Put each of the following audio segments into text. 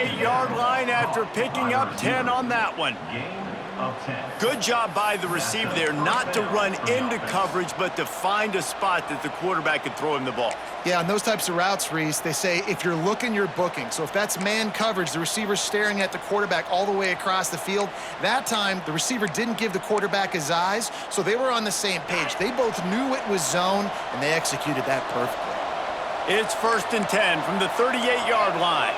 38-yard line after picking up 10 on that one. Good job by the receiver there not to run into coverage, but to find a spot that the quarterback could throw him the ball. Yeah, on those types of routes, Reese, they say if you're looking, you're booking. So if that's man coverage, the receiver's staring at the quarterback all the way across the field. That time, the receiver didn't give the quarterback his eyes, so they were on the same page. They both knew it was zone, and they executed that perfectly. It's 1st and 10 from the 38-yard line.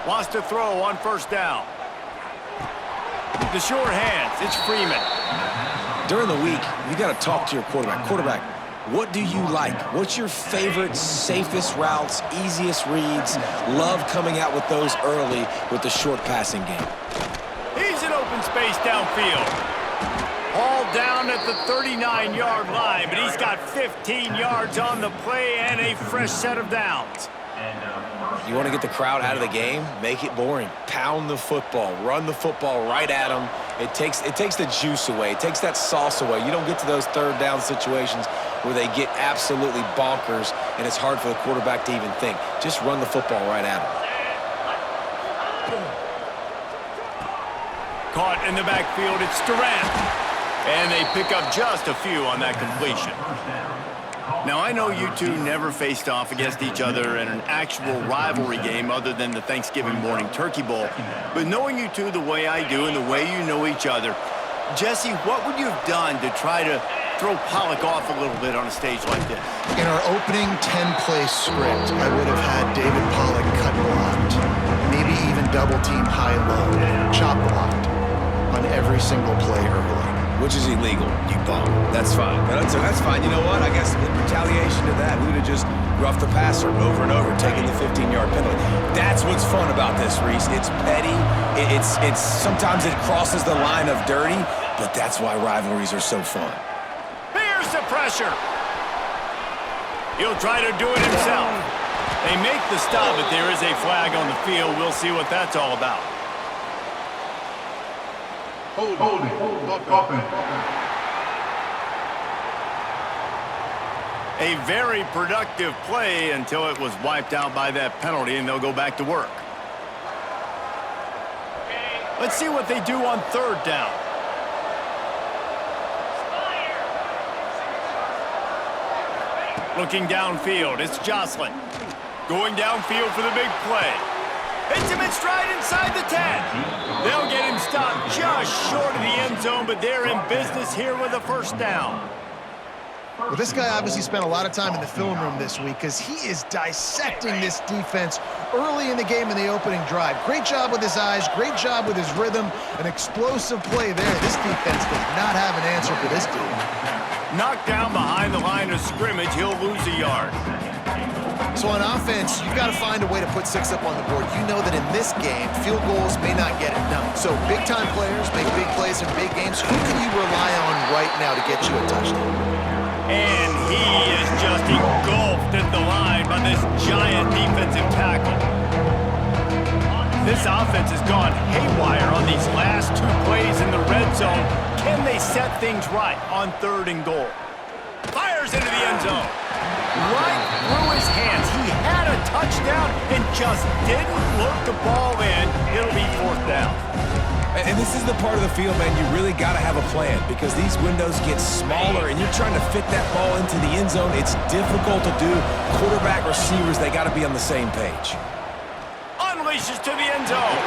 Wants to throw on 1st down. The short hands, it's Freeman. During the week, you got to talk to your quarterback. Quarterback, what do you like? What's your favorite, safest routes, easiest reads? Love coming out with those early with the short passing game. He's in open space downfield. All down at the 39-yard line, but he's got 15 yards on the play and a fresh set of downs. You want to get the crowd out of the game? Make it boring. Pound the football. Run the football right at them. It takes the juice away. It takes that sauce away. You don't get to those 3rd down situations where they get absolutely bonkers and it's hard for the quarterback to even think. Just run the football right at them. Caught in the backfield, it's Durant. And they pick up just a few on that completion. Now, I know you two never faced off against each other in an actual rivalry game other than the Thanksgiving morning Turkey Bowl. But knowing you two the way I do and the way you know each other, Jesse, what would you have done to try to throw Pollock off a little bit on a stage like this? In our opening 10-play script, I would have had David Pollock cut blocked, maybe even double-team high-low, chop blocked on every single play early. Which is illegal, you bum. That's fine. That's fine. You know what? I guess in retaliation to that, we would have just roughed the passer over and over, taking the 15-yard penalty. That's what's fun about this, Reese. It's petty. It's sometimes it crosses the line of dirty, but that's why rivalries are so fun. Here's the pressure. He'll try to do it himself. They make the stop, but there is a flag on the field. We'll see what that's all about. Holding. A very productive play until it was wiped out by that penalty, and they'll go back to work. Let's see what they do on 3rd down. Looking downfield, it's Jocelyn. Going downfield for the big play. Hits him in stride inside the 10. They'll get him stopped just short of the end zone, but they're in business here with a 1st down. Well, this guy obviously spent a lot of time in the film room this week because he is dissecting this defense early in the game in the opening drive. Great job with his eyes, great job with his rhythm, an explosive play there. This defense does not have an answer for this dude. Knocked down behind the line of scrimmage, he'll lose a yard. So on offense, you've got to find a way to put 6 up on the board. You know that in this game, field goals may not get it done. So big-time players make big plays in big games. Who can you rely on right now to get you a touchdown? And he is just engulfed at the line by this giant defensive tackle. This offense has gone haywire on these last 2 plays in the red zone. Can they set things right on 3rd and goal? Fires into the end zone. Right through his hands. He had a touchdown and just didn't look the ball in. It'll be 4th down. And this is the part of the field, man, you really got to have a plan because these windows get smaller and you're trying to fit that ball into the end zone. It's difficult to do. Quarterback, receivers, they got to be on the same page. Unleashes to the end zone.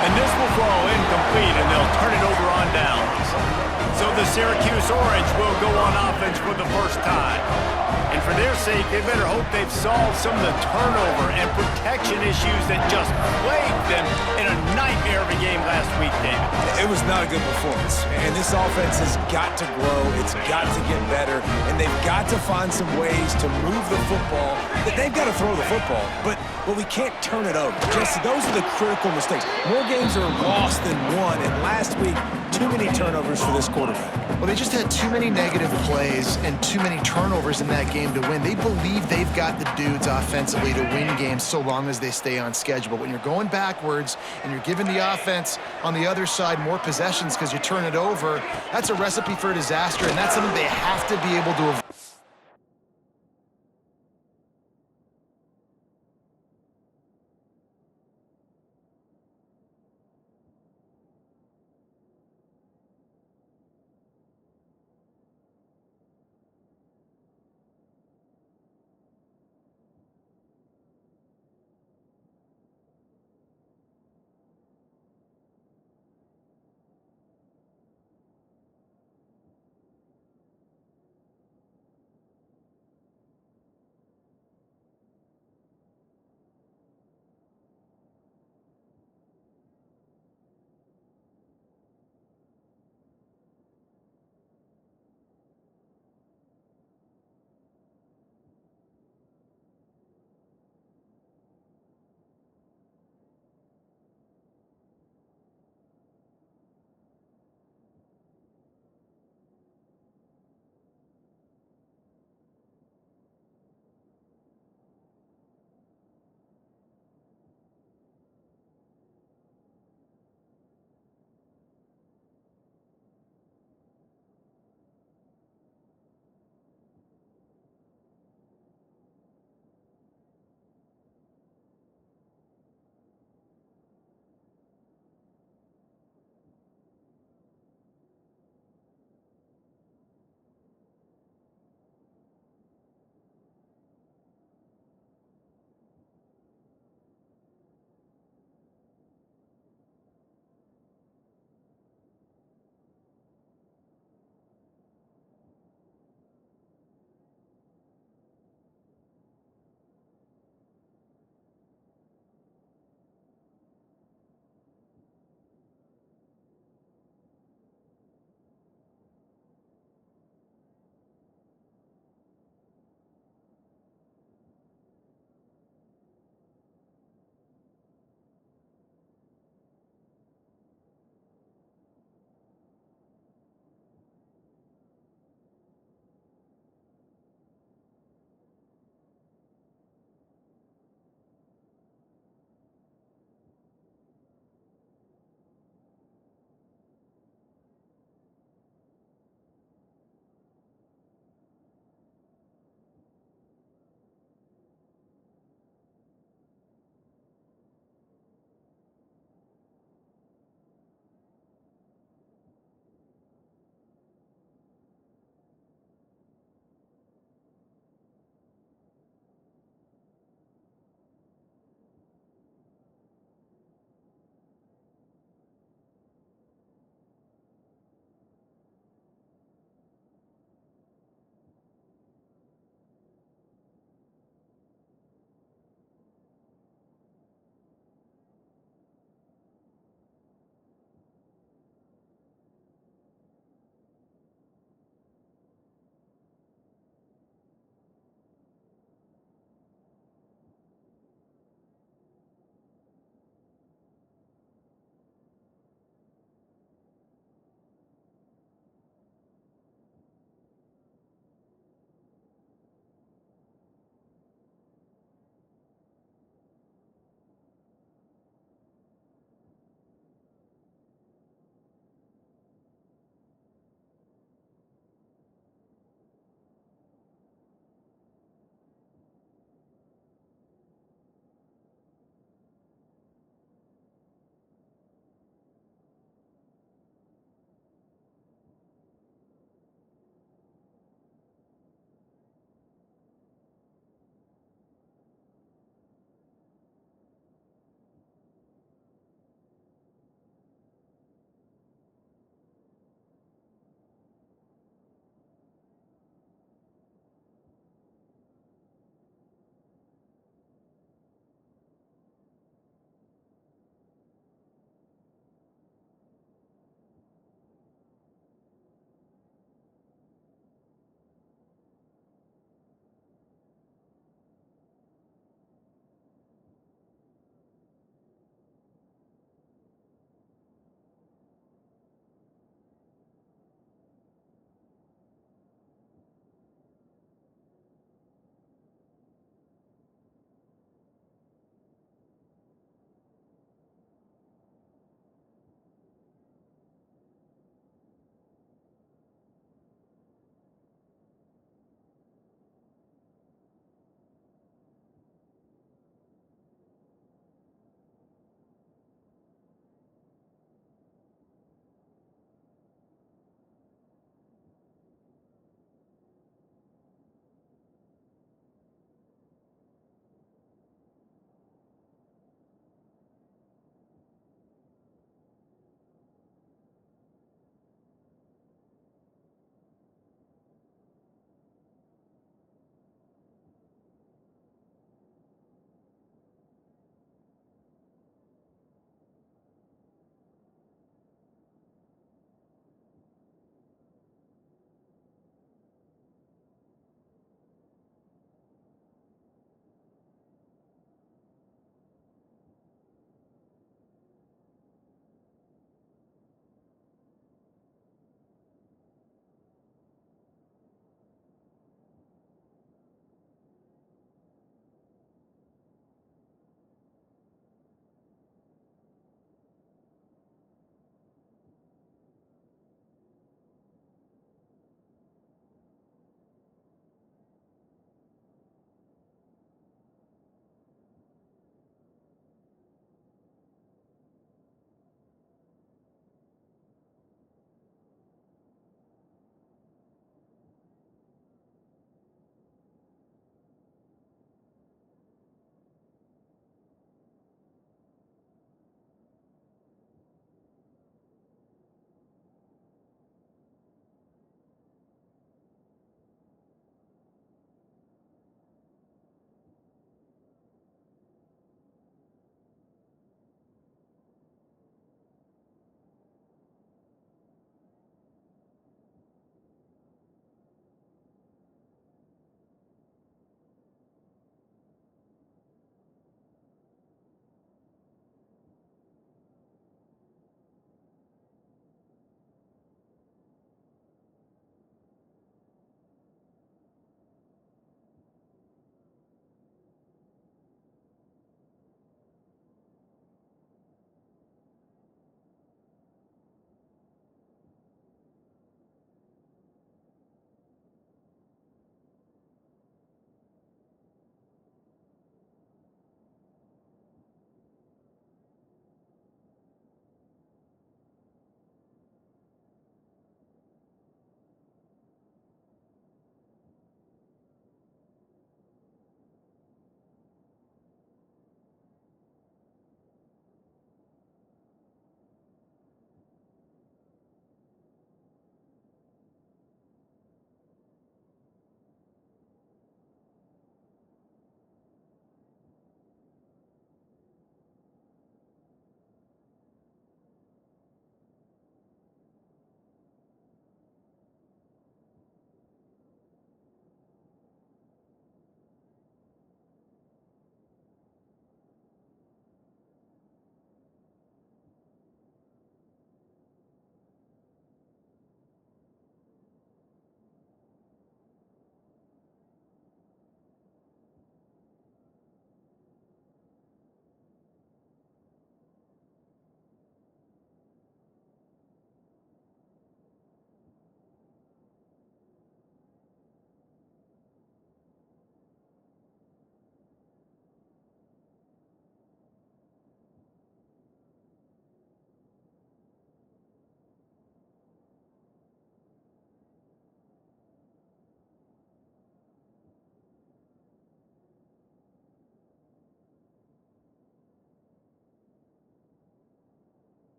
And this will fall incomplete, and they'll turn it over on downs. So the Syracuse Orange will go on offense for the 1st time. And for their sake, they better hope they've solved some of the turnover and protection issues that just plagued them in a nightmare of a game last week, David. It was not a good performance. And this offense has got to grow. It's got to get better. And they've got to find some ways to move the football. They've got to throw the football, but we can't turn it over. Jesse, those are the critical mistakes. More games are lost than won. And last week, too many turnovers for this quarterback. Well, they just had too many negative plays and too many turnovers in that game to win. They believe they've got the dudes offensively to win games so long as they stay on schedule. But when you're going backwards and you're giving the offense on the other side more possessions because you turn it over, that's a recipe for disaster, and that's something they have to be able to avoid.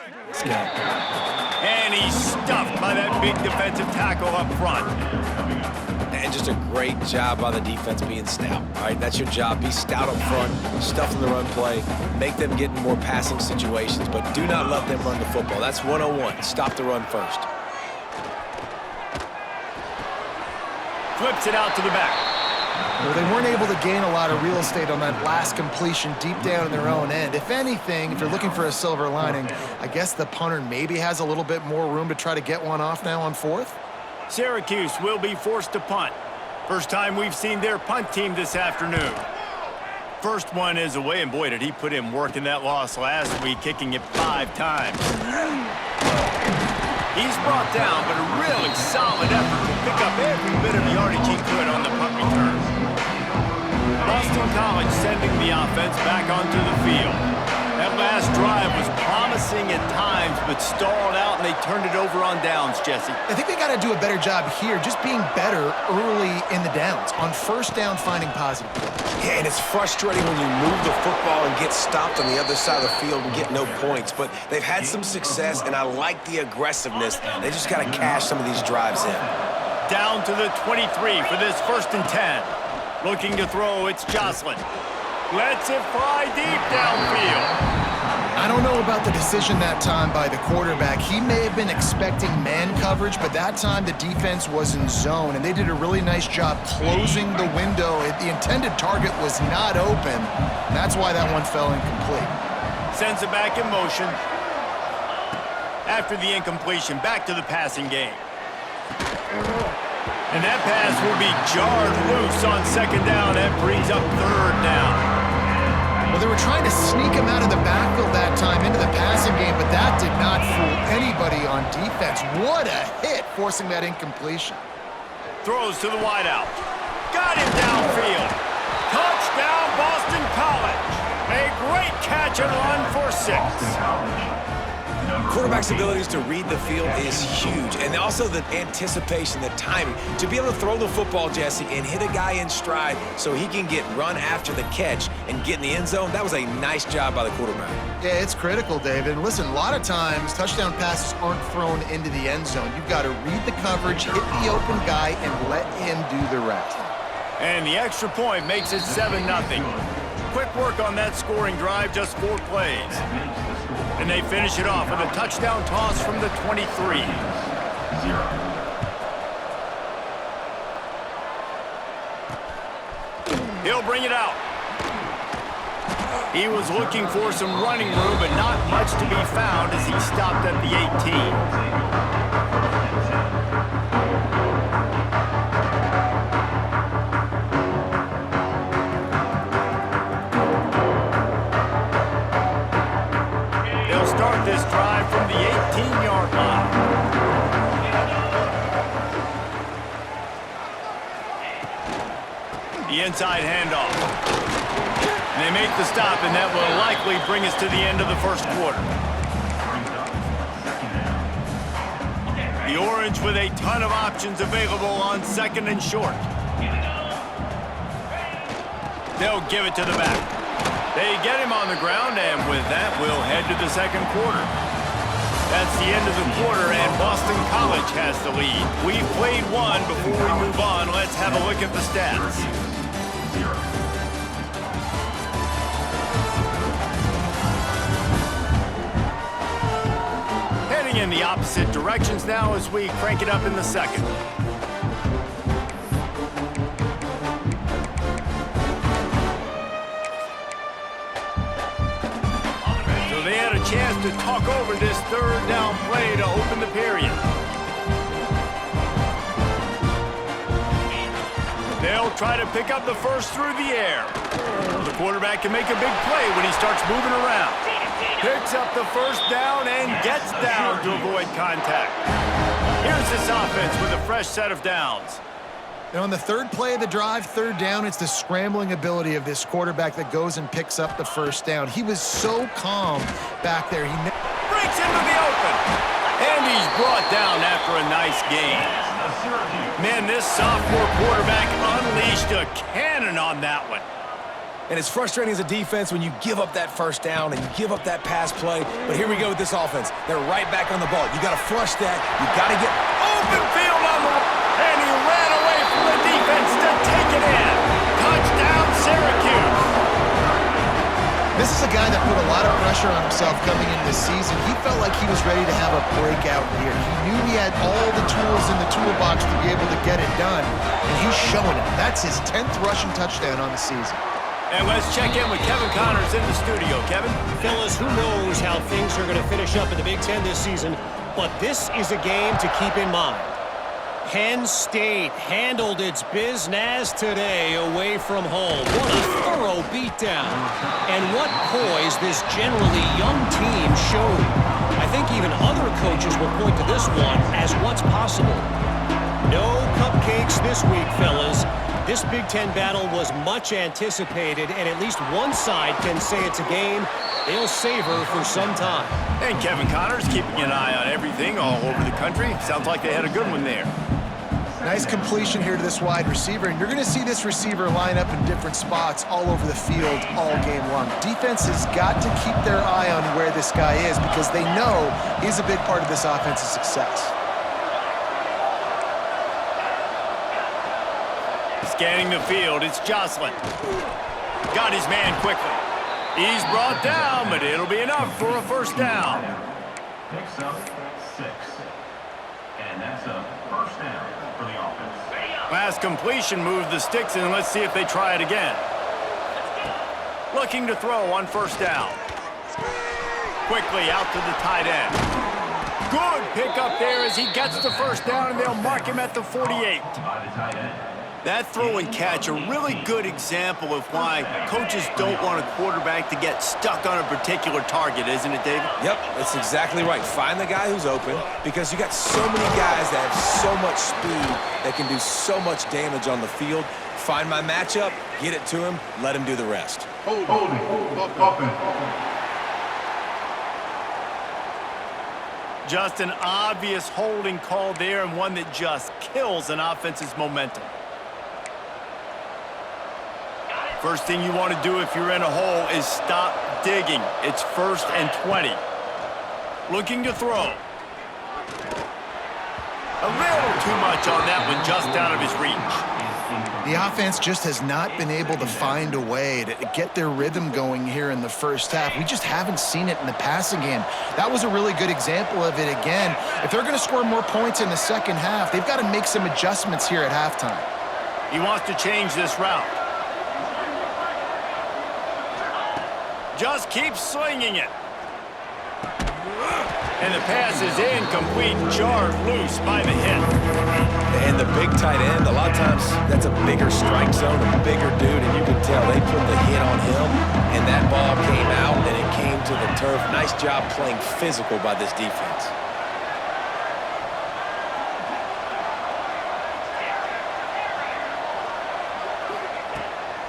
And he's stuffed by that big defensive tackle up front. And just a great job by the defense being stout. All right, that's your job. Be stout up front, stuff in the run play, make them get in more passing situations, but do not let them run the football. That's 101. Stop the run first. Flips it out to the back. Well, they weren't able to gain a lot of real estate on that last completion deep down in their own end. If anything, if you're looking for a silver lining, I guess the punter maybe has a little bit more room to try to get one off now on fourth. Syracuse will be forced to punt. First time we've seen their punt team this afternoon. First one is away, and boy, did he put in work in that loss last week, kicking it 5 times. He's brought down, but a really solid effort to pick up every bit of yardage he could on the punt return. Boston College sending the offense back onto the field. That last drive was promising at times, but stalled out, and they turned it over on downs, Jesse. I think they got to do a better job here, just being better early in the downs. On first down, finding positive plays. Yeah, and it's frustrating when you move the football and get stopped on the other side of the field and get no points. But they've had some success, and I like the aggressiveness. They just got to cash some of these drives in. Down to the 23 for this 1st and 10. Looking to throw, it's Jocelyn. Lets it fly deep downfield. I don't know about the decision that time by the quarterback. He may have been expecting man coverage, but that time the defense was in zone, and they did a really nice job closing the window. The intended target was not open, and that's why that one fell incomplete. Sends it back in motion. After the incompletion, back to the passing game. And that pass will be jarred loose on 2nd down. That brings up 3rd down. Well, they were trying to sneak him out of the backfield that time into the passing game, but that did not fool anybody on defense. What a hit, forcing that incompletion. Throws to the wideout. Got him downfield. Touchdown, Boston College. A great catch and run for 6. Quarterback's abilities to read the field is huge, and also the anticipation, the timing. To be able to throw the football, Jesse, and hit a guy in stride so he can get run after the catch and get in the end zone, that was a nice job by the quarterback. Yeah, it's critical, David. And listen, a lot of times touchdown passes aren't thrown into the end zone. You've got to read the coverage, hit the open guy, and let him do the rest. And the extra point makes it 7-0. Quick work on that scoring drive, just 4 plays. And they finish it off with a touchdown toss from the 23. He'll bring it out. He was looking for some running room, but not much to be found as he stopped at the 18. Start this drive from the 18-yard line. The inside handoff. And they make the stop, and that will likely bring us to the end of the 1st quarter. The Orange with a ton of options available on 2nd and short. They'll give it to the back. They get him on the ground, and with that, we'll head to the 2nd quarter. That's the end of the quarter, and Boston College has the lead. We've played one. Before we move on, let's have a look at the stats. Heading in the opposite directions now as we crank it up in the 2nd. Chance to talk over this 3rd down play to open the period. They'll try to pick up the first through the air. The quarterback can make a big play when he starts moving around. Picks up the first down and gets down to avoid contact. Here's this offense with a fresh set of downs. And on the 3rd play of the drive, 3rd down, it's the scrambling ability of this quarterback that goes and picks up the first down. He was so calm back there. He breaks into the open. And he's brought down after a nice gain. Man, this sophomore quarterback unleashed a cannon on that one. And it's frustrating as a defense when you give up that first down and you give up that pass play. But here we go with this offense. They're right back on the ball. You got to flush that. You got to get Open field on the... And he ran away from the defense to take it in. Touchdown, Syracuse. This is a guy that put a lot of pressure on himself coming into this season. He felt like he was ready to have a breakout year. He knew he had all the tools in the toolbox to be able to get it done, and he's showing it. That's his 10th rushing touchdown on the season. And let's check in with Kevin Connors in the studio. Kevin? Fellas, who knows how things are going to finish up in the Big Ten this season, but this is a game to keep in mind. Penn State handled its business today away from home. What a thorough beatdown. And what poise this generally young team showed. I think even other coaches will point to this one as what's possible. No cupcakes this week, fellas. This Big Ten battle was much anticipated, and at least one side can say it's a game they'll savor for some time. And Kevin Connors keeping an eye on everything all over the country. Sounds like they had a good one there. Nice completion here to this wide receiver, and you're going to see this receiver line up in different spots all over the field all game long. Defense has got to keep their eye on where this guy is because they know he's a big part of this offense's success. Scanning the field, it's Jocelyn. Got his man quickly. He's brought down, but it'll be enough for a first down. Picks up 6. And that's a first down for the offense. Last completion moved the sticks, and let's see if they try it again. Looking to throw on first down. Quickly out to the tight end. Good pickup there as he gets the first down, and they'll mark him at the 48. By the tight end. That throw and catch, a really good example of why coaches don't want a quarterback to get stuck on a particular target, isn't it, David? Yep, that's exactly right. Find the guy who's open because you got so many guys that have so much speed that can do so much damage on the field. Find my matchup, get it to him, let him do the rest. Holding. Offense. Just an obvious holding call there, and one that just kills an offense's momentum. First thing you want to do if you're in a hole is stop digging. It's 1st and 20. Looking to throw. A little too much on that one, just out of his reach. The offense just has not been able to find a way to get their rhythm going here in the first half. We just haven't seen it in the passing game. That was a really good example of it again. If they're going to score more points in the second half, they've got to make some adjustments here at halftime. He wants to change this route. Just keep slinging it. And the pass is incomplete, jarred loose by the hit. And the big tight end, a lot of times that's a bigger strike zone, a bigger dude, and you can tell they put the hit on him, and that ball came out, and it came to the turf. Nice job playing physical by this defense.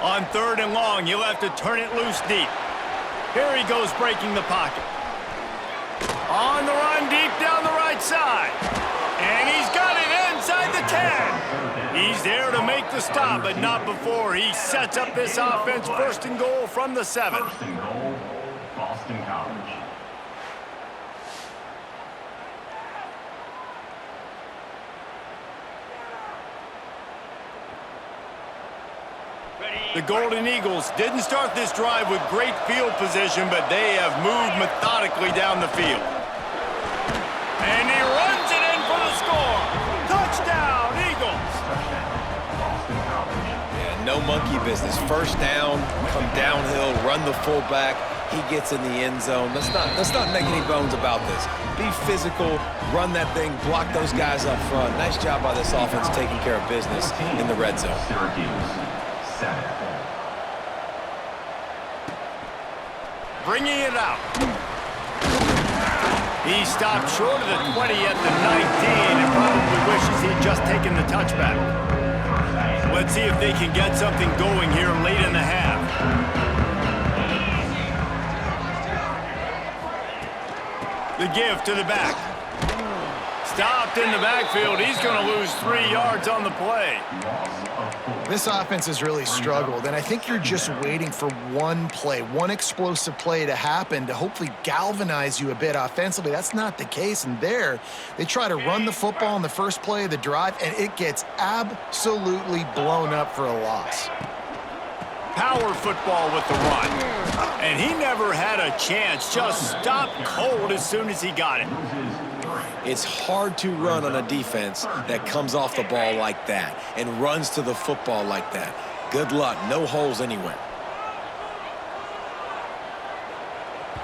On 3rd and long, you'll have to turn it loose deep. Here he goes breaking the pocket. On the run deep down the right side. And he's got it inside the 10. He's there to make the stop, but not before he sets up this offense 1st and goal from the 7. 1st and goal, Boston College. The Golden Eagles didn't start this drive with great field position, but they have moved methodically down the field. And he runs it in for the score. Touchdown, Eagles. Yeah, no monkey business. First down, come downhill, run the fullback. He gets in the end zone. Let's not make any bones about this. Be physical, run that thing, block those guys up front. Nice job by this offense taking care of business in the red zone. Syracuse, 7. Bringing it out. He stopped short of the 20 at the 19 and probably wishes he had just taken the touchback. Let's see if they can get something going here late in the half. The give to the back. stopped in the backfield. He's going to lose 3 yards on the play. This offense has really struggled, and I think you're just waiting for one play, one explosive play to happen to hopefully galvanize you a bit offensively. That's not the case, and there, they try to run the football in the first play of the drive, and it gets absolutely blown up for a loss. Power football with the run. And he never had a chance. Just stopped cold as soon as he got it. It's hard to run on a defense that comes off the ball like that and runs to the football like that. Good luck. No holes anywhere.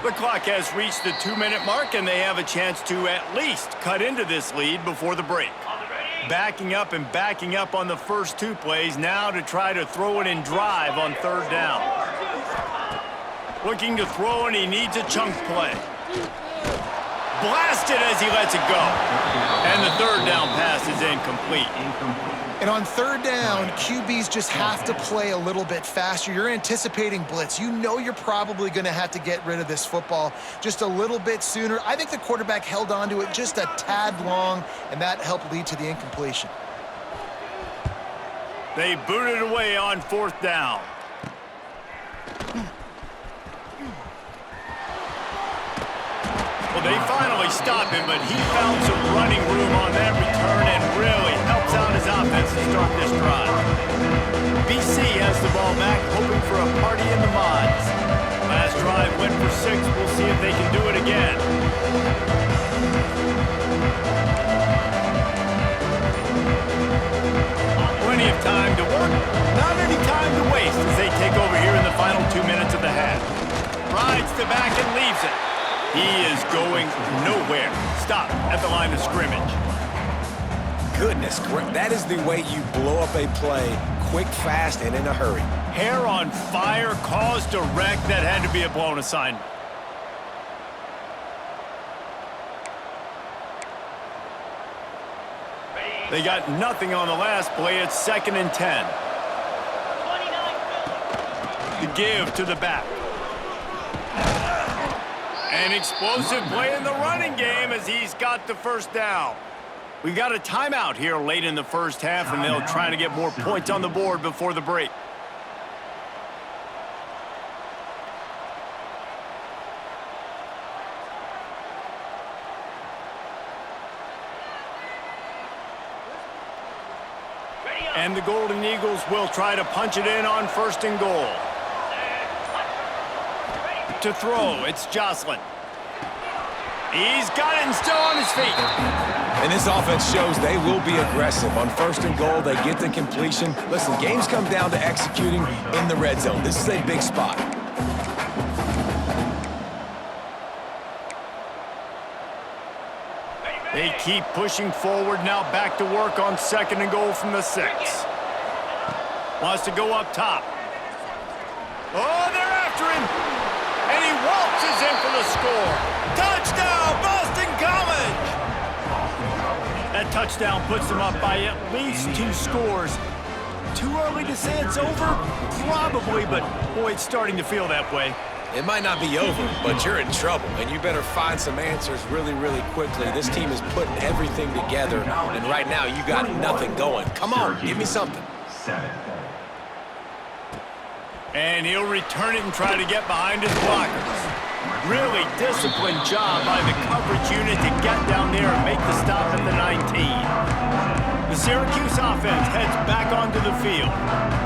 The clock has reached the 2-minute mark, and they have a chance to at least cut into this lead before the break. Backing up and backing up on the first 2 plays now to try to throw it in drive on 3rd down. Looking to throw, and he needs a chunk play. Blasted as he lets it go. And the 3rd down pass is incomplete. And on 3rd down, QBs just have to play a little bit faster. You're anticipating blitz. You know you're probably going to have to get rid of this football just a little bit sooner. I think the quarterback held on to it just a tad long, and that helped lead to the incompletion. They booted away on 4th down. Well, they finally stopped him, but he found some running room on that return and really helps out his offense to start this drive. BC has the ball back, hoping for a party in the mods. Last drive went for 6. We'll see if they can do it again. Plenty of time to work, not any time to waste as they take over here in the final 2 minutes of the half. Rides the back and leaves it. He is going nowhere. Stop at the line of scrimmage. Goodness, that is the way you blow up a play quick, fast, and in a hurry. Hair on fire, caused a wreck that had to be a blown assignment. They got nothing on the last play. It's 2nd and 10. The give to the back. An explosive play in the running game as he's got the 1st down. We've got a timeout here late in the first half, and they'll try to get more points on the board before the break. And the Golden Eagles will try to punch it in on 1st and goal. To throw, it's Jocelyn. He's got it and still on his feet. And this offense shows they will be aggressive. On 1st and goal, they get the completion. Listen, games come down to executing in the red zone. This is a big spot. They keep pushing forward, now back to work on 2nd and goal from the 6. Wants to go up top. Oh, they're after him. And he waltzes in for the score. Touchdown, Boston College! That touchdown puts them up by at least 2 scores. Too early to say it's over? Probably, but boy, it's starting to feel that way. It might not be over, but you're in trouble, and you better find some answers really, really quickly. This team is putting everything together, and right now you got nothing going. Come on, give me something. And he'll return it and try to get behind his blockers. Really disciplined job by the coverage unit to get down there and make the stop at the 19. The Syracuse offense heads back onto the field.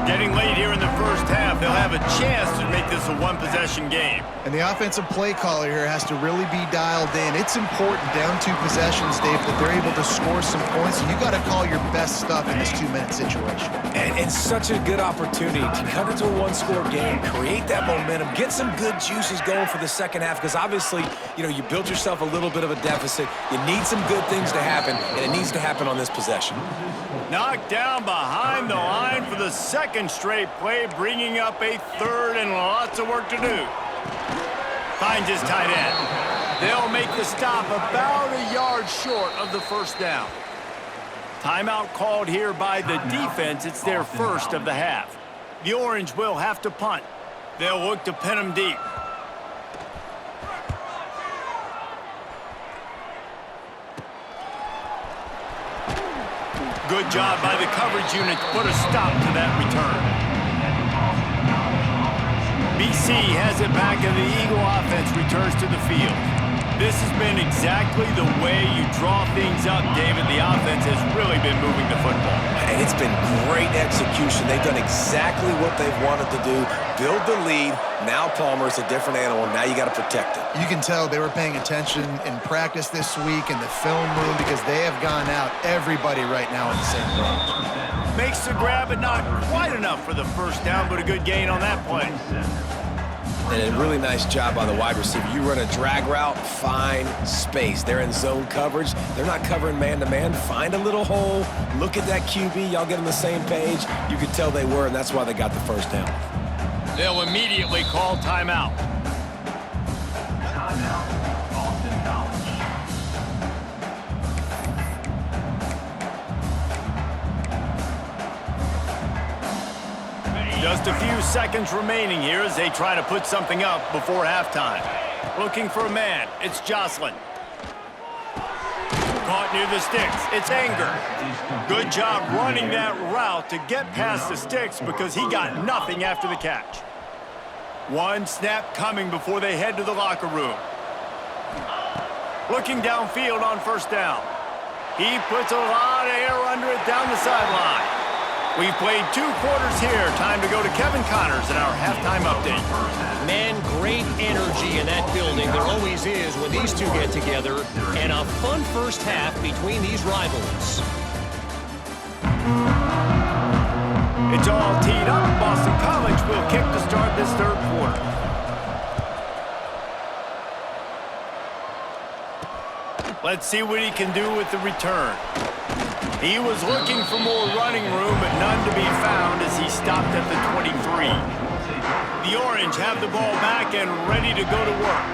Getting late here in the first half, they'll have a chance to make this a one-possession game. And the offensive play caller here has to really be dialed in. It's important down 2 possessions, Dave, that they're able to score some points. And you got to call your best stuff in this 2-minute situation. And it's such a good opportunity to cut into a 1-score game, create that momentum, get some good juices going for the second half, because obviously, you built yourself a little bit of a deficit. You need some good things to happen, and it needs to happen on this possession. Knocked down behind the line for the 2nd straight play, bringing up a 3rd and lots of work to do. Finds his tight end. They'll make the stop about a yard short of the 1st down. Timeout called here by the defense. It's their 1st of the half. The Orange will have to punt. They'll look to pin them deep. Good job by the coverage unit to put a stop to that return. BC has it back and the Eagle offense returns to the field. This has been exactly the way you draw things up, David. The offense has really been moving the football. And it's been great execution. They've done exactly what they've wanted to do. Build the lead. Now Palmer's a different animal. Now you got to protect it. You can tell they were paying attention in practice this week in the film room because they have gone out, everybody right now on the same page. Makes the grab, but not quite enough for the first down, but a good gain on that play. And a really nice job by the wide receiver. You run a drag route, find space. They're in zone coverage. They're not covering man-to-man. Find a little hole. Look at that QB. Y'all get on the same page. You could tell they were, and that's why they got the first down. They'll immediately call timeout. Timeout, Boston College. Just a few seconds remaining here as they try to put something up before halftime. Looking for a man. It's Jocelyn. Caught near the sticks. It's Anger. Good job running that route to get past the sticks because he got nothing after the catch. One snap coming before they head to the locker room. Looking downfield on first down. He puts a lot of air under it down the sideline. We've played 2 quarters here. Time to go to Kevin Connors in our halftime update. Man, great energy in that building. There always is when these two get together. And a fun first half between these rivals. It's all teed up. Boston College will kick to start this third quarter. Let's see what he can do with the return. He was looking for more running room, but none to be found as he stopped at the 23. The Orange have the ball back and ready to go to work.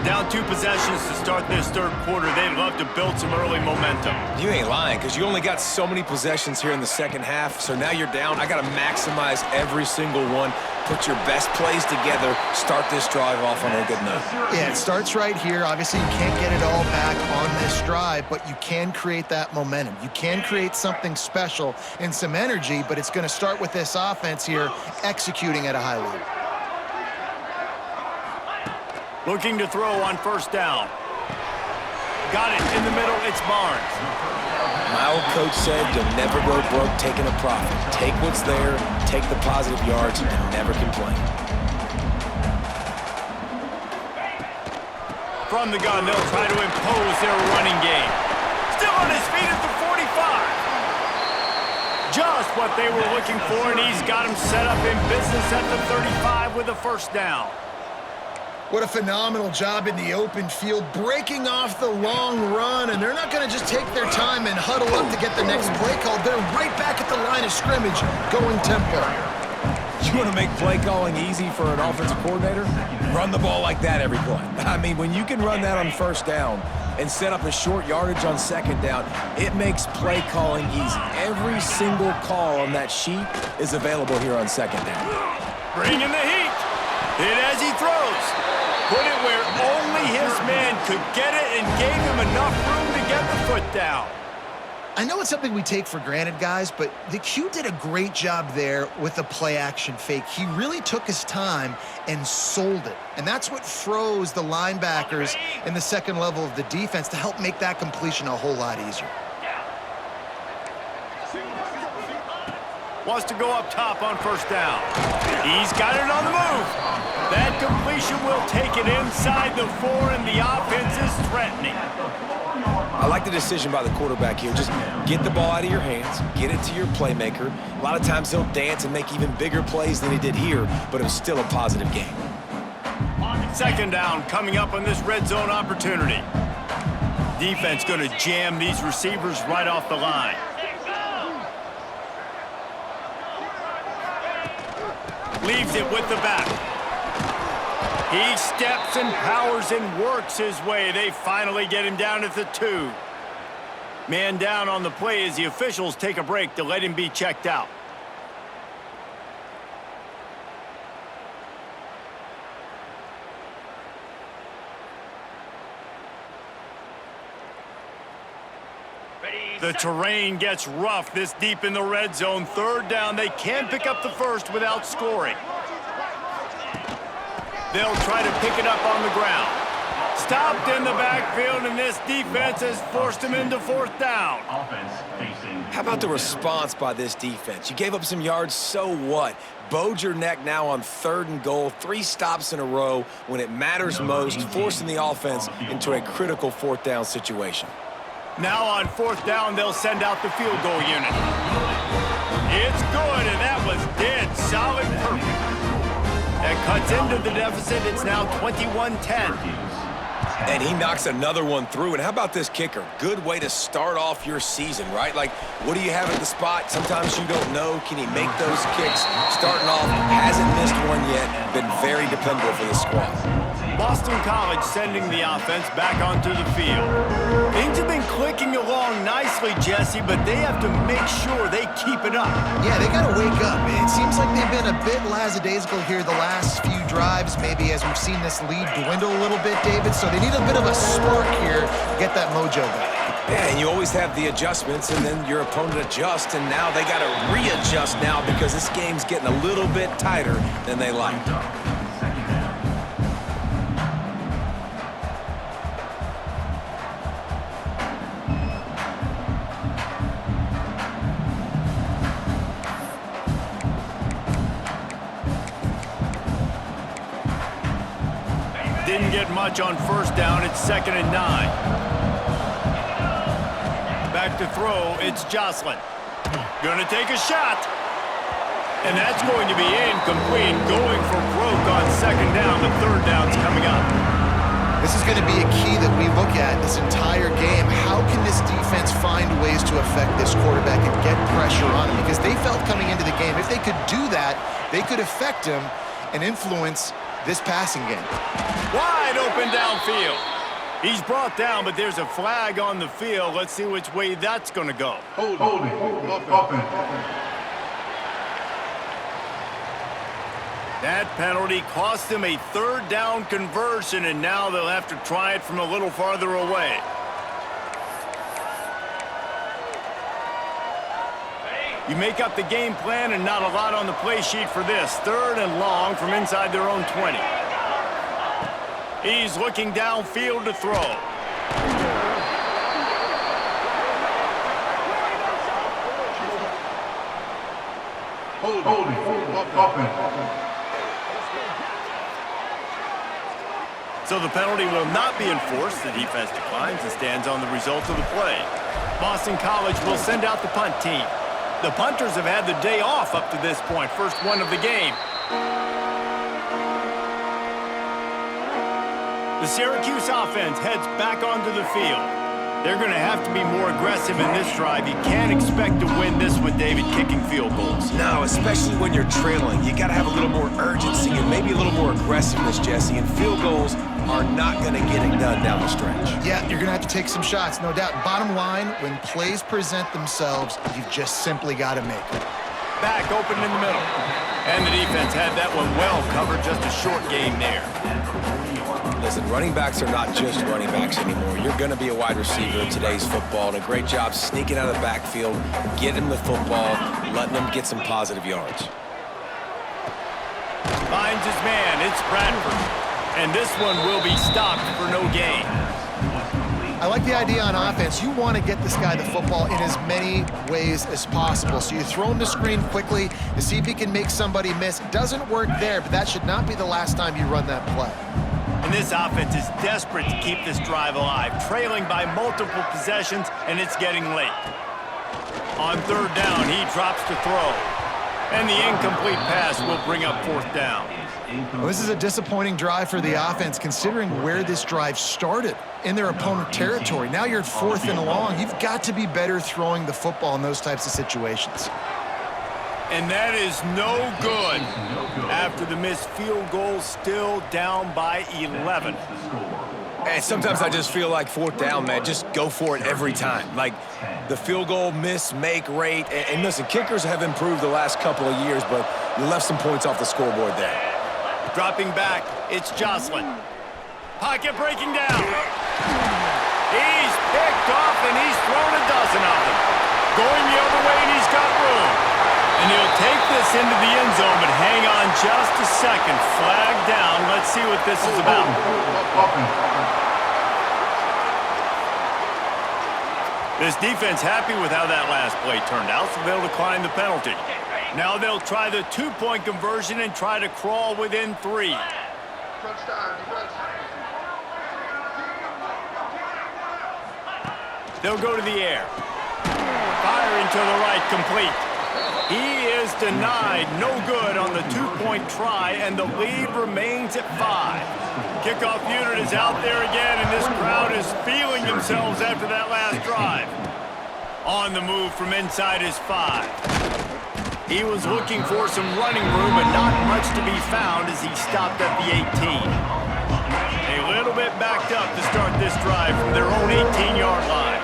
Down 2 possessions to start this third quarter. They'd love to build some early momentum. You ain't lying, because you only got so many possessions here in the second half, so now you're down. I got to maximize every single one. Put your best plays together. Start this drive off on a good note. Yeah, it starts right here. Obviously, you can't get it all back on this drive, but you can create that momentum. You can create something special and some energy, but it's going to start with this offense here executing at a high level. Looking to throw on first down. Got it in the middle. It's Barnes. My old coach said you'll never go broke taking a profit. Take what's there, take the positive yards, and never complain. From the gun, they'll try to impose their running game. Still on his feet at the 45. Just what they were looking for, and he's got him set up in business at the 35 with a first down. What a phenomenal job in the open field, breaking off the long run, and they're not going to just take their time and huddle up to get the next play called. They're right back at the line of scrimmage, going tempo. You want to make play calling easy for an offensive coordinator? Run the ball like that every play. I mean, when you can run that on first down and set up a short yardage on second down, it makes play calling easy. Every single call on that sheet is available here on second down. Bringing the heat. Hit as he throws. Put it where only his man could get it and gave him enough room to get the foot down. I know it's something we take for granted, guys, but the Q did a great job there with the play-action fake. He really took his time and sold it. And that's what froze the linebackers in the second level of the defense to help make that completion a whole lot easier. Wants to go up top on first down. He's got it on the move. That completion will take it inside the 4, and the offense is threatening. I like the decision by the quarterback here. Just get the ball out of your hands, get it to your playmaker. A lot of times he'll dance and make even bigger plays than he did here, but it was still a positive game. Second down coming up on this red zone opportunity. Defense going to jam these receivers right off the line. Leaves it with the back. He steps and powers and works his way. They finally get him down at the 2. Man down on the play as the officials take a break to let him be checked out. Ready The terrain gets rough this deep in the red zone. Third down, they can pick up the first without scoring. They'll try to pick it up on the ground. Stopped in the backfield, and this defense has forced him into fourth down. Offense facing. How about the response by this defense? You gave up some yards, so what? Bowed your neck now on 3rd and goal, 3 stops in a row when it matters most, forcing the offense into a critical 4th down situation. Now on 4th down, they'll send out the field goal unit. It's good, and that was dead solid perfect. That cuts into the deficit. It's now 21-10. And he knocks another one through. And how about this kicker? Good way to start off your season, right? Like, what do you have at the spot? Sometimes you don't know. Can he make those kicks? Starting off, hasn't missed one yet. Been very dependable for the squad. Boston College sending the offense back onto the field. Things have been clicking along nicely, Jesse, but they have to make sure they keep it up. Yeah, they got to wake up. It seems like they've been a bit lackadaisical here the last few drives, maybe as we've seen this lead dwindle a little bit, David. So they need a bit of a spark here to get that mojo back. Yeah, and you always have the adjustments, and then your opponent adjusts, and now they got to readjust now because this game's getting a little bit tighter than they like. Didn't get much on 1st down. It's 2nd and 9. Back to throw. It's Jocelyn. Gonna take a shot. And that's going to be incomplete. Going for broke on 2nd down. The 3rd down's coming up. This is going to be a key that we look at this entire game. How can this defense find ways to affect this quarterback and get pressure on him? Because they felt coming into the game, if they could do that, they could affect him and influence this passing game. Wide open downfield. He's brought down, but there's a flag on the field. Let's see which way that's going to go. Holding. Offense. That penalty cost them a 3rd down conversion, and now they'll have to try it from a little farther away. You make up the game plan and not a lot on the play sheet for this. 3rd and long from inside their own 20. He's looking downfield to throw. Holding. Offense. So the penalty will not be enforced. The defense declines and stands on the result of the play. Boston College will send out the punt team. The punters have had the day off up to this point. First one of the game. The Syracuse offense heads back onto the field. They're going to have to be more aggressive in this drive. You can't expect to win this with David kicking field goals. No, especially when you're trailing. You got to have a little more urgency and maybe a little more aggressiveness, Jesse. And field goals are not going to get it done down the stretch. Yeah, you're going to have to take some shots, no doubt. Bottom line, when plays present themselves, you've just simply got to make them. Back open in the middle. And the defense had that one well covered. Just a short game there. Listen, running backs are not just running backs anymore. You're going to be a wide receiver in today's football, and a great job sneaking out of the backfield, getting him the football, letting him get some positive yards. Finds his man. It's Bradford. And this one will be stopped for no gain. I like the idea on offense. You want to get this guy the football in as many ways as possible. So you throw him the screen quickly to see if he can make somebody miss. It doesn't work there, but that should not be the last time you run that play. And this offense is desperate to keep this drive alive, trailing by multiple possessions, and it's getting late. On 3rd down, he drops to throw. And the incomplete pass will bring up 4th down. Well, this is a disappointing drive for the offense, considering where this drive started in their opponent territory. Now you're at 4th and long. You've got to be better throwing the football in those types of situations. And that is no good. After the missed field goal, still down by 11. And sometimes I just feel like 4th down, man, just go for it every time. Like the field goal miss, make rate. And listen, kickers have improved the last couple of years, but you left some points off the scoreboard there. Dropping back, it's Jocelyn. Pocket breaking down. He's picked picked off, and he's thrown a dozen of them. Going the other way, and he's got room. And he'll take this into the end zone, but hang on just a second. Flag down. Let's see what this is about. This defense happy with how that last play turned out, so they'll decline the penalty. Now they'll try the two-point conversion and try to crawl within 3. They'll go to the air. Firing to the right, complete. He is denied, no good on the two-point try, and the lead remains at 5. Kickoff unit is out there again, and this crowd is feeling themselves after that last drive. On the move from inside his 5. He was looking for some running room, but not much to be found as he stopped at the 18. A little bit backed up to start this drive from their own 18-yard line.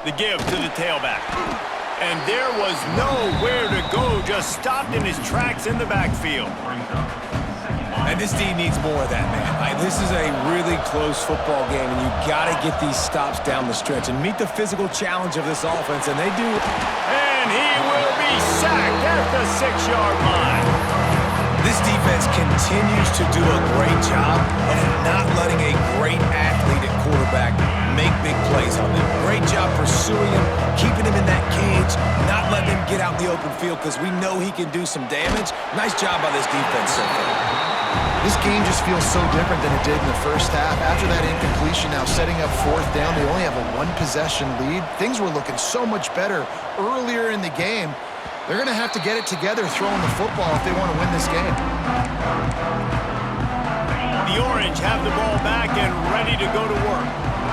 The give to the tailback. And there was nowhere to go, just stopped in his tracks in the backfield. And this team needs more of that, man. This is a really close football game, and you got to get these stops down the stretch and meet the physical challenge of this offense, and they do. And he will be sacked at the 6-yard line. This defense continues to do a great job of not letting a great athlete at quarterback make big plays on them. Great job pursuing him, keeping him in that cage, not letting him get out in the open field because we know he can do some damage. Nice job by this defense so far. This game just feels so different than it did in the first half. After that incompletion, now setting up 4th down, they only have a 1-possession lead. Things were looking so much better earlier in the game. They're going to have to get it together throwing the football if they want to win this game. The Orange have the ball back and ready to go to work.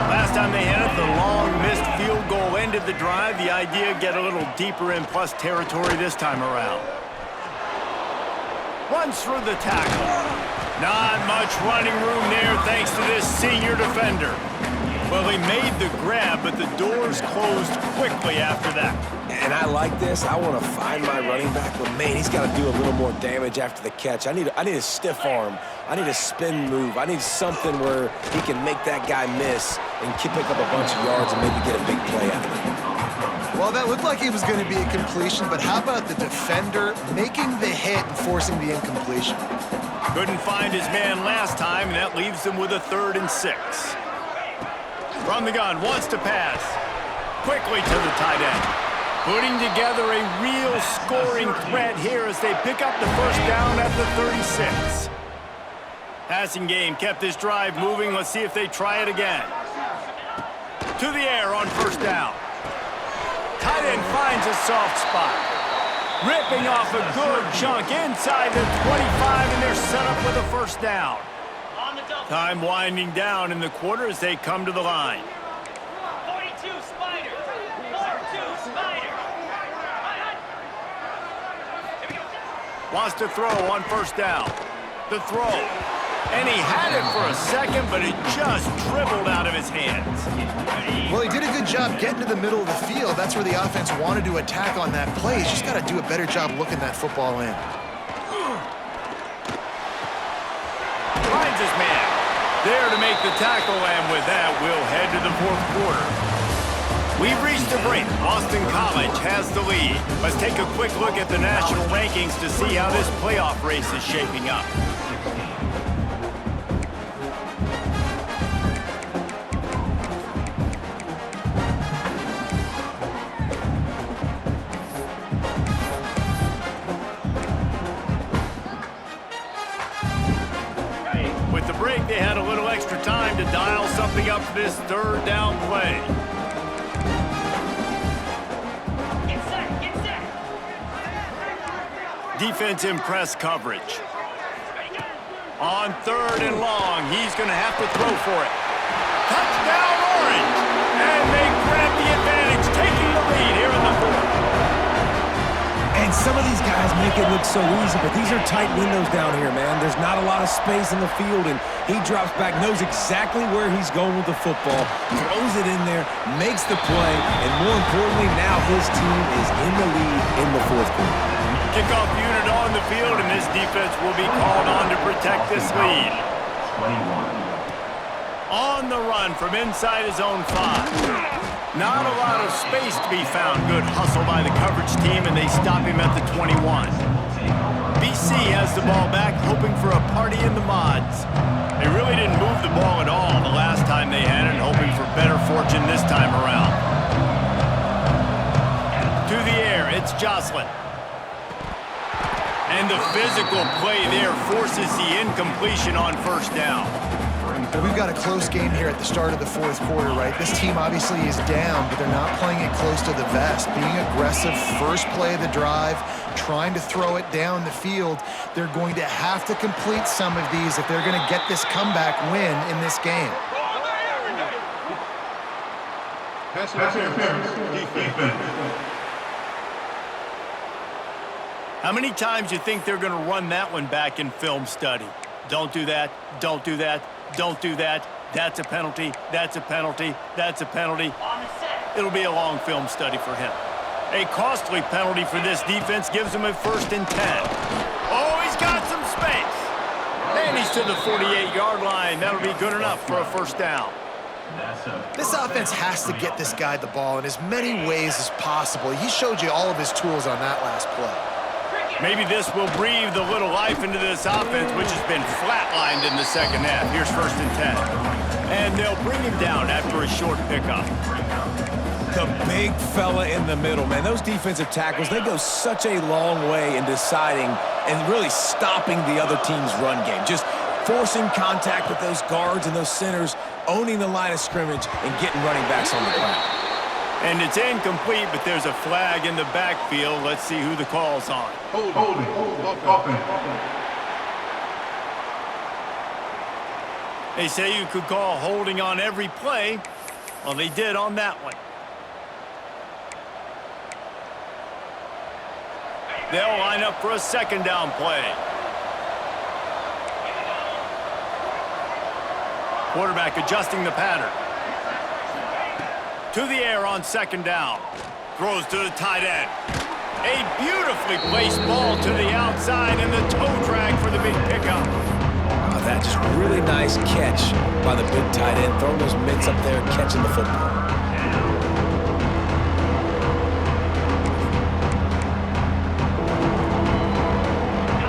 Last time they had it, the long missed field goal ended the drive. The idea, get a little deeper in plus territory this time around. Runs through the tackle. Not much running room there thanks to this senior defender. Well, he made the grab, but the doors closed quickly after that. And I like this. I want to find my running back, but man, he's got to do a little more damage after the catch. I need a stiff arm. I need a spin move. I need something where he can make that guy miss and pick up a bunch of yards and maybe get a big play out of it. Well, that looked like it was going to be a completion, but how about the defender making the hit and forcing the incompletion? Couldn't find his man last time, and that leaves them with a 3rd and 6. From the gun, wants to pass. Quickly to the tight end. Putting together a real scoring threat here as they pick up the first down at the 36. Passing game kept this drive moving. Let's see if they try it again. To the air on first down. Tight end finds a soft spot. Ripping off a good chunk inside the 25, and they're set up with a first down. Time winding down in the quarter as they come to the line. 42 Spider. 42 Spider. Wants to throw on first down. The throw. And he had it for a second, but it just dribbled out of his hands. Well, he did a good job getting to the middle of the field. That's where the offense wanted to attack on that play. He's just got to do a better job looking that football in. Finds his man. There to make the tackle, and with that, we'll head to the 4th quarter. We've reached the break. Boston College has the lead. Let's take a quick look at the national rankings to see how this playoff race is shaping up. With the break, they had a little extra time to dial something up for this 3rd down play. Defense in press coverage. On 3rd and long, he's going to have to throw for it. Touchdown, Orange! And they grab the advantage, taking the lead here in the 4th. And some of these guys make it look so easy, but these are tight windows down here, man. There's not a lot of space in the field, and he drops back, knows exactly where he's going with the football, throws it in there, makes the play, and more importantly, now his team is in the lead in the 4th quarter. Kickoff unit on the field, and this defense will be called on to protect this lead. 21. On the run from inside his own 5. Not a lot of space to be found. Good hustle by the coverage team, and they stop him at the 21. BC has the ball back, hoping for a party in the mods. They really didn't move the ball at all the last time they had it, hoping for better fortune this time around. To the air, it's Jocelyn. And the physical play there forces the incompletion on first down. We've got a close game here at the start of the fourth quarter, right? This team obviously is down, but they're not playing it close to the vest. Being aggressive, first play of the drive, trying to throw it down the field. They're going to have to complete some of these if they're going to get this comeback win in this game. How many times do you think they're going to run that one back in film study? Don't do that, don't do that, don't do that. That's a penalty, that's a penalty, that's a penalty. It'll be a long film study for him. A costly penalty for this defense gives him a 1st and 10. Oh, he's got some space. And he's to the 48-yard line. That'll be good enough for a 1st down. This offense has to get this guy the ball in as many ways as possible. He showed you all of his tools on that last play. Maybe this will breathe a little life into this offense, which has been flatlined in the second half. Here's 1st and 10. And they'll bring him down after a short pickup. The big fella in the middle, man. Those defensive tackles, they go such a long way in deciding and really stopping the other team's run game. Just forcing contact with those guards and those centers, owning the line of scrimmage, and getting running backs on the ground. And it's incomplete, but there's a flag in the backfield. Let's see who the call's on. They say you could call holding on every play. Well, they did on that one. They'll line up for a 2nd down play. Quarterback adjusting the pattern. To the air on 2nd down. Throws to the tight end. A beautifully placed ball to the outside and the toe drag for the big pickup. Oh, that just really nice catch by the big tight end, throwing those mitts up there and catching the football.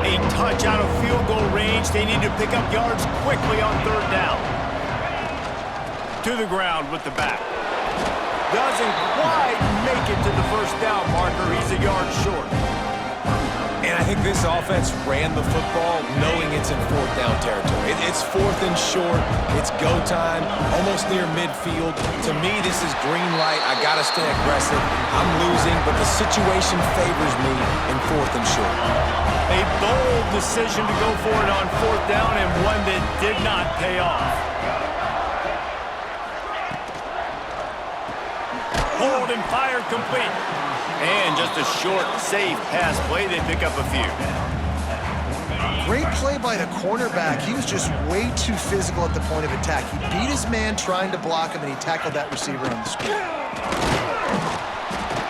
A touch out of field goal range. They need to pick up yards quickly on 3rd down. To the ground with the back. Doesn't quite make it to the 1st down marker. He's a yard short. And I think this offense ran the football knowing it's in 4th down territory. It's 4th and short. It's go time, almost near midfield. To me, this is green light. I got to stay aggressive. I'm losing, but the situation favors me in 4th and short. A bold decision to go for it on 4th down and one that did not pay off. Hold and fire complete. And just a short, safe pass play. They pick up a few. Great play by the cornerback. He was just way too physical at the point of attack. He beat his man trying to block him, and he tackled that receiver on the screen.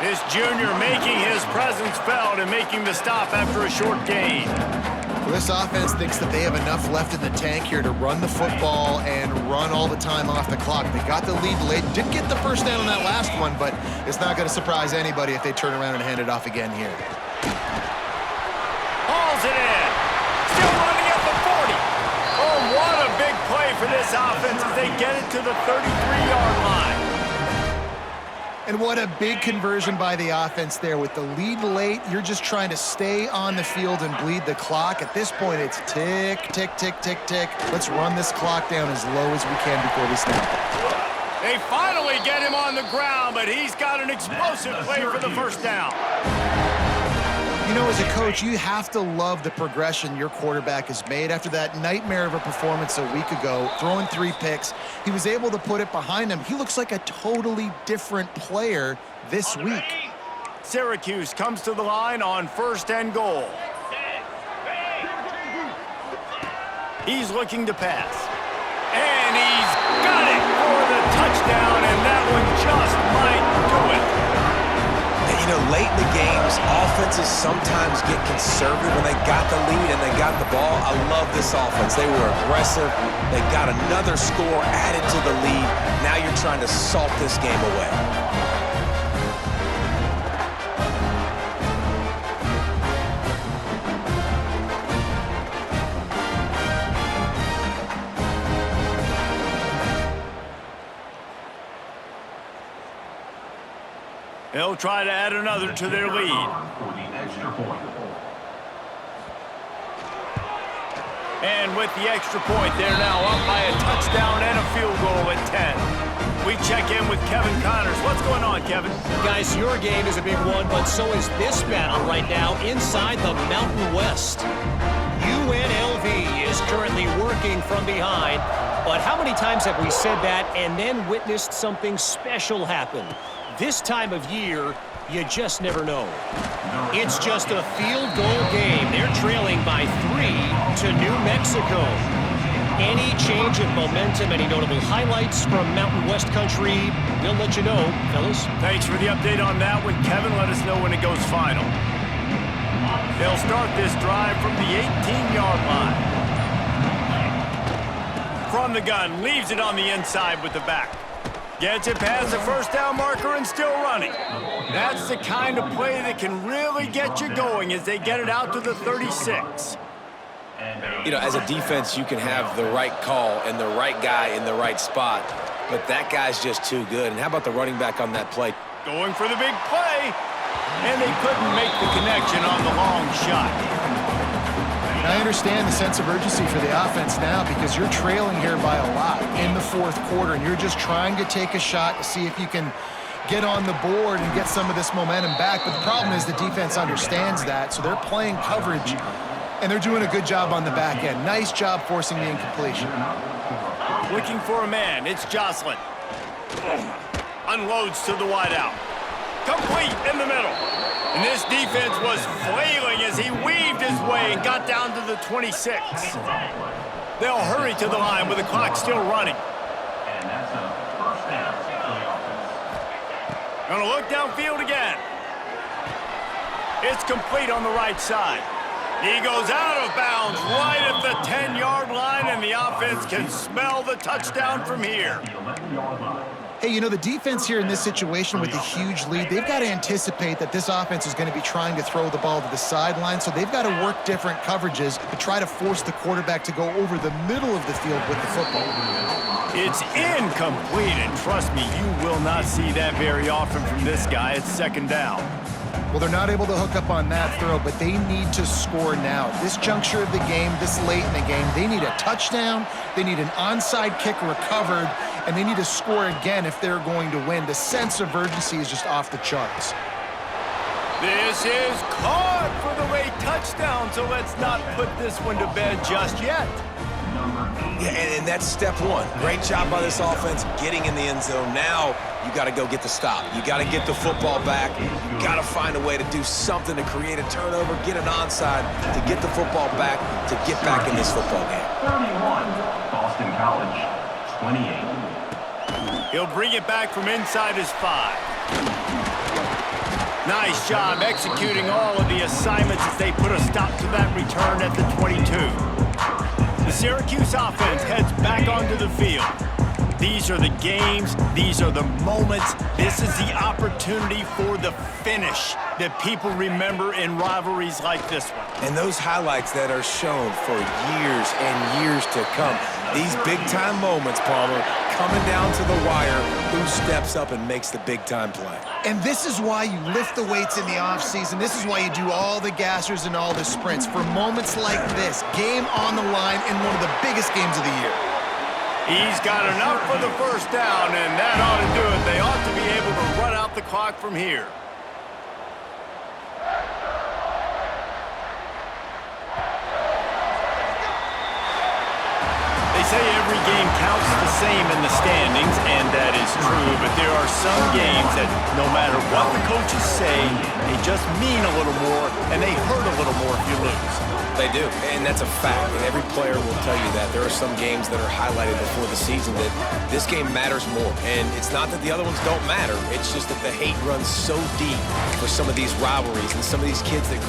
This junior making his presence felt and making the stop after a short gain. Well, this offense thinks that they have enough left in the tank here to run the football and run all the time off the clock. They got the lead late. Didn't get the 1st down on that last one, but it's not going to surprise anybody if they turn around and hand it off again here. Hauls it in. Still running at the 40. Oh, what a big play for this offense as they get it to the 33-yard line. And what a big conversion by the offense there. With the lead late, you're just trying to stay on the field and bleed the clock. At this point, it's tick, tick, tick, tick, tick. Let's run this clock down as low as we can before we snap. They finally get him on the ground, but he's got an explosive play for the 1st down. You know, as a coach, you have to love the progression your quarterback has made. After that nightmare of a performance a week ago, throwing 3 picks, he was able to put it behind him. He looks like a totally different player this week. Syracuse comes to the line on 1st and goal. He's looking to pass. And he's got it for the touchdown, and that one just might do it. And, You know, late in the games, offenses sometimes get conservative when they got the lead and they got the ball. I love this offense. They were aggressive. They got another score added to the lead. Now you're trying to salt this game away. They'll try to add another to their lead. For the extra point. And with the extra point, they're now up by a touchdown and a field goal at 10. We check in with Kevin Connors. What's going on, Kevin? Guys, your game is a big one, but so is this battle right now inside the Mountain West. UNLV is currently working from behind, but how many times have we said that and then witnessed something special happen? This time of year, you just never know. It's just a field goal game. They're trailing by 3 to New Mexico. Any change of momentum, any notable highlights from Mountain West country, we'll let you know, fellas. Thanks for the update on that one, Kevin. Let us know when it goes final. They'll start this drive from the 18-yard line. From the gun, leaves it on the inside with the back. Gets it past the first down marker and still running. That's the kind of play that can really get you going as they get it out to the 36. You know, as a defense, you can have the right call and the right guy in the right spot, but that guy's just too good. And how about the running back on that play? Going for the big play, and they couldn't make the connection on the long shot. I understand the sense of urgency for the offense now because you're trailing here by a lot in the fourth quarter, and you're just trying to take a shot to see if you can get on the board and get some of this momentum back. But the problem is the defense understands that, so they're playing coverage, and they're doing a good job on the back end. Nice job forcing the incompletion. Looking for a man, it's Jocelyn. Unloads to the wideout. Complete in the middle. And this defense was flailing as he weaved his way and got down to the 26. They'll hurry to the line with the clock still running. And that's a first down for the offense. Gonna look downfield again. It's complete on the right side. He goes out of bounds right at the 10-yard line, and the offense can smell the touchdown from here. The 11-yard line. Hey, you know, the defense here in this situation with the huge lead, they've got to anticipate that this offense is going to be trying to throw the ball to the sideline, so they've got to work different coverages to try to force the quarterback to go over the middle of the field with the football. It's incomplete, and trust me, you will not see that very often from this guy. It's second down. Well, they're not able to hook up on that throw, but they need to score now. This juncture of the game, this late in the game, they need a touchdown, they need an onside kick recovered, and they need to score again if they're going to win. The sense of urgency is just off the charts. This is caught for the late touchdown, so let's not put this one to bed just yet. Yeah, and that's step one. Great job by this offense getting in the end zone. Now you got to go get the stop. You got to get the football back. You got to find a way to do something to create a turnover, get an onside, to get the football back, to get back in this football game. 31, Boston College, 28. He'll bring it back from inside his 5. Nice job executing all of the assignments as they put a stop to that return at the 22. The Syracuse offense heads back onto the field. These are the games, these are the moments, this is the opportunity for the finish that people remember in rivalries like this one. And those highlights that are shown for years and years to come. These big-time moments, Palmer, coming down to the wire, who steps up and makes the big-time play. And this is why you lift the weights in the offseason. This is why you do all the gassers and all the sprints. For moments like this, game on the line in one of the biggest games of the year. He's got enough for the first down, and that ought to do it. They ought to be able to run out the clock from here. They say every game counts the same in the standings, and that is true, but there are some games that no matter what the coaches say, they just mean a little more, and they hurt a little more if you lose. They do, and that's a fact, and every player will tell you that. There are some games that are highlighted before the season that this game matters more, and it's not that the other ones don't matter, it's just that the hate runs so deep for some of these rivalries and some of these kids that